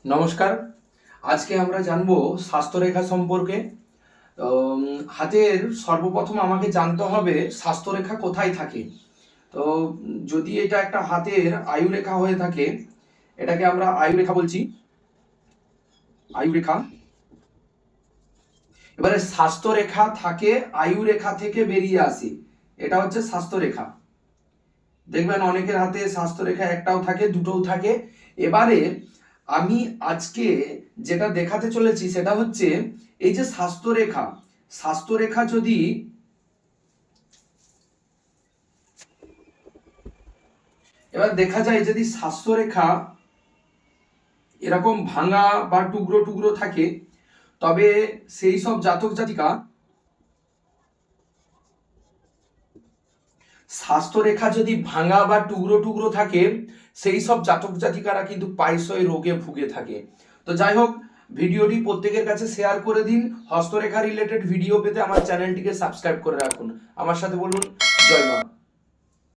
নমস্কার। আজকে আমরা জানবো স্বাস্থ্যরেখা সম্পর্কে। হাতের সর্বপ্রথম আমাকে জানতে হবে স্বাস্থ্যরেখা কোথায় থাকে। তো যদি এটা একটা হাতের আয়ুরেখা হয়ে থাকে, এটাকে আমরা আয়ুরেখা বলছি, আয়ুরেখা। এবারে স্বাস্থ্যরেখা থাকে আয়ুরেখা থেকে বেরিয়ে আসে, এটা হচ্ছে স্বাস্থ্যরেখা। দেখবেন অনেকের হাতে স্বাস্থ্যরেখা একটাও থাকে, দুটোও থাকে। এবারে আমি আজকে যেটা দেখাতে চলেছি সেটা হচ্ছে এই যে স্বাস্থ্যরেখা, স্বাস্থ্যরেখা যদি এবার দেখা যায় যদি স্বাস্থ্যরেখা এরকম ভাঙা বা টুকরো টুকরো থাকে, তবে সেই সব জাতক জাতিকা স্বাস্থ্যরেখা যদি ভাঙা বা টুকরো টুকরো থাকে, সেই সব জাতক জাতিকারা কিন্তু পাইসয় রোগে ভুগে থাকে। তো যাই হোক, ভিডিওটি প্রত্যেকের কাছে শেয়ার করে দিন। হস্তরেখা রিলেটেড ভিডিও পেতে আমার চ্যানেলটিকে সাবস্ক্রাইব করে রাখুন। আমার সাথে বলুন জয় মা।